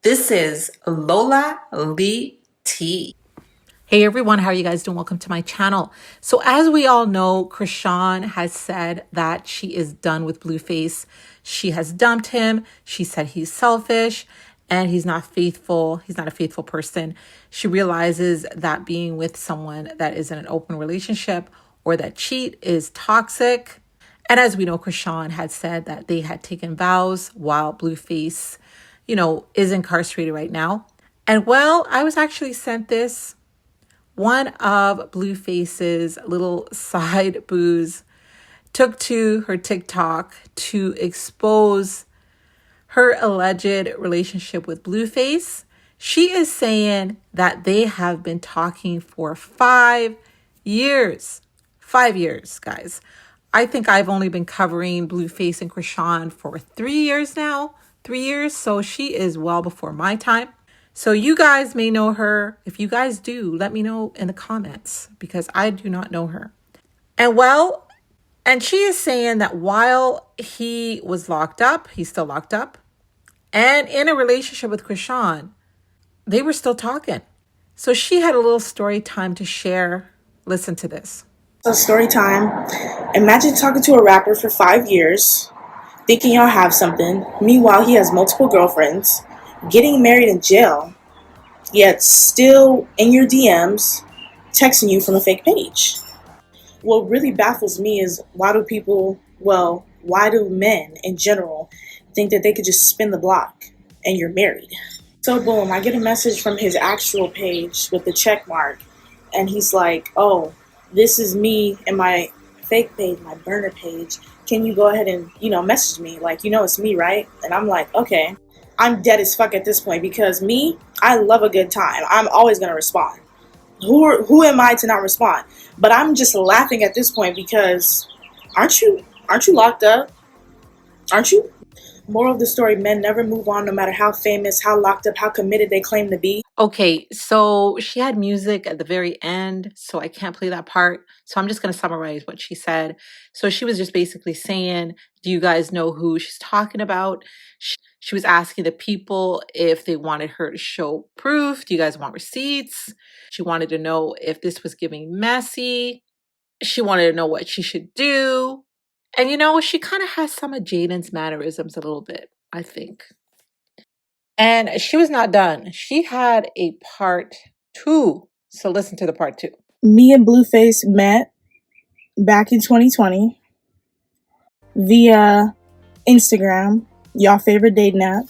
This is Lola Lee T. Hey everyone, how are you guys doing? Welcome to my channel. So as we all know, Chrisean has said that she is done with Blueface. She has dumped him. She said he's selfish and he's not faithful. He's not a faithful person. She realizes that being with someone that is in an open relationship or that cheat is toxic. And as we know, Chrisean had said that they had taken vows while Blueface, is incarcerated right now. And well, I was actually sent this. One of Blueface's little side boos took to her TikTok to expose her alleged relationship with Blueface. She is saying that they have been talking for 5 years. 5 years, guys. I think I've only been covering Blueface and Chrisean for 3 years now. 3 years, so she is well before my time. So you guys may know her. If you guys do, let me know in the comments because I do not know her. And she is saying that while he was locked up, he's still locked up, and in a relationship with Chrisean, they were still talking. So she had a little story time to share. Listen to this. So story time. Imagine talking to a rapper for 5 years, thinking y'all have something. Meanwhile, he has multiple girlfriends, getting married in jail, yet still in your DMs, texting you from a fake page. What really baffles me is why do men in general think that they could just spin the block and you're married? So boom, I get a message from his actual page with the check mark, and he's like, oh, this is me and my fake page, my burner page. Can you go ahead and, message me? Like, it's me, right? And I'm like, okay. I'm dead as fuck at this point because I love a good time. I'm always going to respond. Who am I to not respond? But I'm just laughing at this point because aren't you locked up? Aren't you? Moral of the story, men never move on no matter how famous, how locked up, how committed they claim to be. Okay, so she had music at the very end, so I can't play that part. So I'm just going to summarize what she said. So she was just basically saying, do you guys know who she's talking about? She was asking the people if they wanted her to show proof. Do you guys want receipts? She wanted to know if this was giving messy. She wanted to know what she should do. And she kind of has some of Jaidyn's mannerisms a little bit, I think. And she was not done. She had a part 2. So listen to the part 2. Me and Blueface met back in 2020 via Instagram, y'all favorite dating app.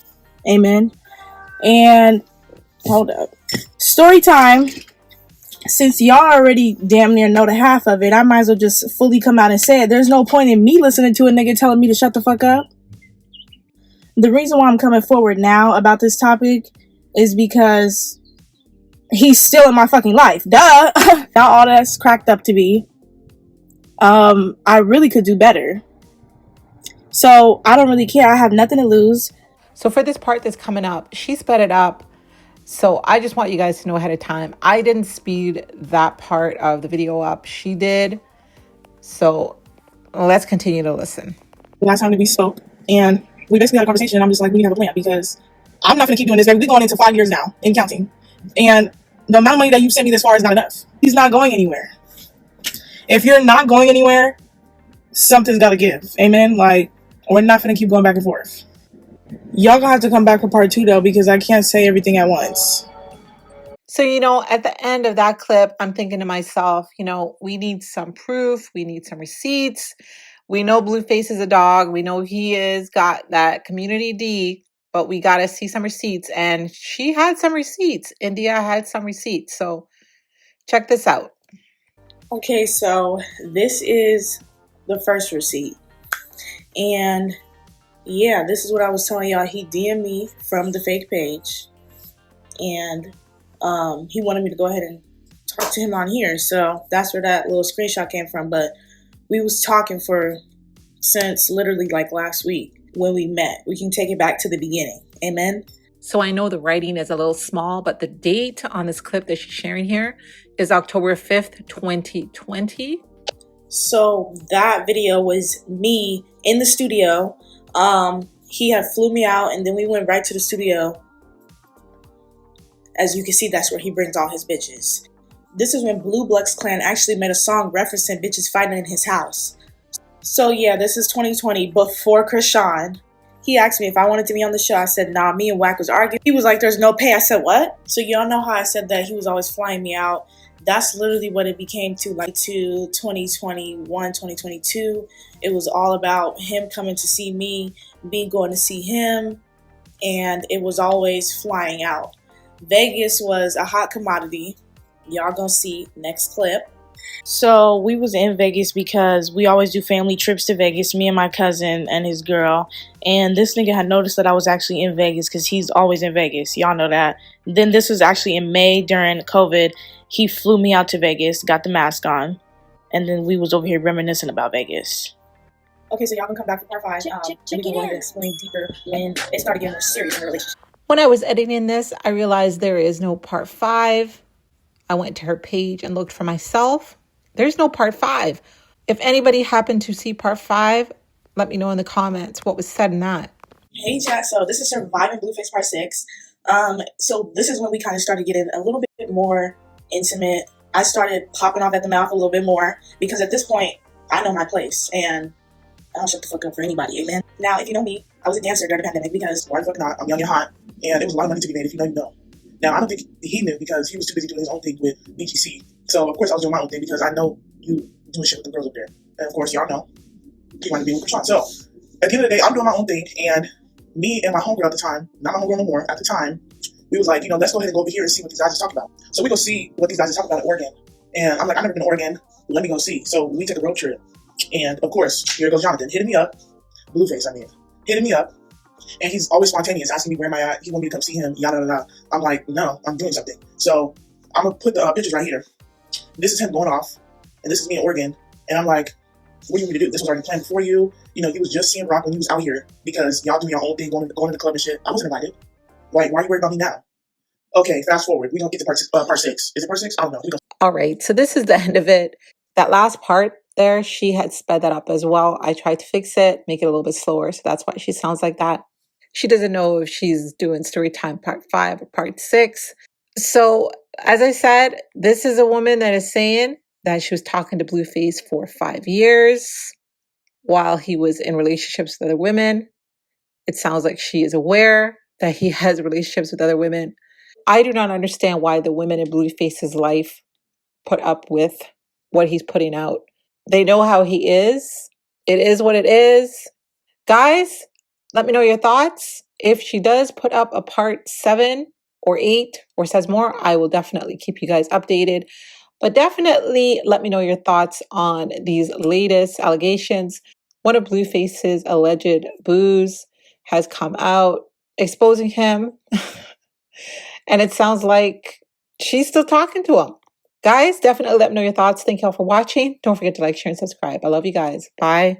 Amen. And hold up. Story time. Since y'all already damn near know the half of it, I might as well just fully come out and say it. There's no point in me listening to a nigga telling me to shut the fuck up. The reason why I'm coming forward now about this topic is because he's still in my fucking life. Duh. Not all that's cracked up to be. I really could do better. So I don't really care. I have nothing to lose. So for this part that's coming up, she sped it up. So I just want you guys to know ahead of time. I didn't speed that part of the video up. She did. So let's continue to listen. Last time to be soap. And we basically had a conversation. And I'm just like, we need to have a plan because I'm not going to keep doing this. We're going into 5 years now and counting. And the amount of money that you sent me this far is not enough. He's not going anywhere. If you're not going anywhere, something's got to give. Amen? Like, we're not going to keep going back and forth. Y'all gonna have to come back for part 2 though, because I can't say everything at once. So, at the end of that clip, I'm thinking to myself, we need some proof. We need some receipts. We know Blueface is a dog. We know he is got that community D, but we got to see some receipts. And she had some receipts. India had some receipts. So check this out. Okay, so this is the first receipt. And yeah, this is what I was telling y'all. He DM'd me from the fake page. And he wanted me to go ahead and talk to him on here. So that's where that little screenshot came from. But we was talking since literally like last week when we met. We can take it back to the beginning. Amen. So I know the writing is a little small, but the date on this clip that she's sharing here is October 5th, 2020. So that video was me in the studio. He had flew me out, and then we went right to the studio As you can see, that's where he brings all his bitches. This is when Blue Bloods Clan actually made a song referencing bitches fighting in his house. So yeah, this is 2020, before Chrisean. He asked me if I wanted to be on the show. I said, nah, me and Wack was arguing. He was like, there's no pay. I said, what? So y'all know how I said that he was always flying me out. That's literally what it became to, like, to 2021, 2022. It was all about him coming to see me, me going to see him, and it was always flying out. Vegas was a hot commodity. Y'all gonna see next clip. So we was in Vegas because we always do family trips to Vegas, me and my cousin and his girl. And this nigga had noticed that I was actually in Vegas because he's always in Vegas. Y'all know that. Then this was actually in May during COVID. He flew me out to Vegas, got the mask on. And then we was over here reminiscing about Vegas. Okay, so y'all can come back for part 5. We can go into explain deeper when they started getting more serious in the relationship. When I was editing this, I realized there is no part 5. I went to her page and looked for myself. There's no part 5. If anybody happened to see part 5, let me know in the comments what was said in that. Hey chat, so this is Surviving Blueface part 6. So this is when we kind of started getting a little bit more intimate. I started popping off at the mouth a little bit more because at this point, I know my place and I don't shut the fuck up for anybody, amen? Now, if you know me, I was a dancer during the pandemic because why the fuck not? I'm young and hot, and it was a lot of money to be made if you know, you know. Now, I don't think he knew because he was too busy doing his own thing with BGC. So, of course, I was doing my own thing because I know you doing shit with the girls up there. And, of course, y'all know he wanted to be with Chrisean. So, at the end of the day, I'm doing my own thing, and me and my homegirl at the time, not my homegirl no more, at the time, we was like, you know, let's go ahead and go over here and see what these guys are talking about. So, we go see what these guys are talking about in Oregon. And I'm like, I've never been to Oregon. Let me go see. So, we took a road trip. And, of course, here goes Jonathan, hitting me up. Blueface, hitting me up. And he's always spontaneous, asking me where am I at. He want me to come see him, yada, yada, yada. I'm like, no, I'm doing something. So I'm going to put the pictures right here. This is him going off, and this is me in Oregon. And I'm like, what do you want me to do? This was already planned before you. You know, you was just seeing Rock when you was out here because y'all do your own thing, going to the club and shit. I wasn't invited. Like, why are you worried about me now? Okay, fast forward. We don't get to part 6. Is it part 6? I don't know. All right, so this is the end of it. That last part there, she had sped that up as well. I tried to fix it, make it a little bit slower, so that's why she sounds like that. She doesn't know if she's doing story time part 5 or part 6. So, as I said, this is a woman that is saying that she was talking to Blueface for 5 years while he was in relationships with other women. It sounds like she is aware that he has relationships with other women. I do not understand why the women in Blueface's life put up with what he's putting out. They know how he is. It is what it is. Guys, let me know your thoughts. If she does put up a part 7 or 8 or says more, I will definitely keep you guys updated. But definitely let me know your thoughts on these latest allegations. One of Blueface's alleged boos has come out exposing him. And it sounds like she's still talking to him. Guys, definitely let me know your thoughts. Thank y'all for watching. Don't forget to like, share, and subscribe. I love you guys. Bye.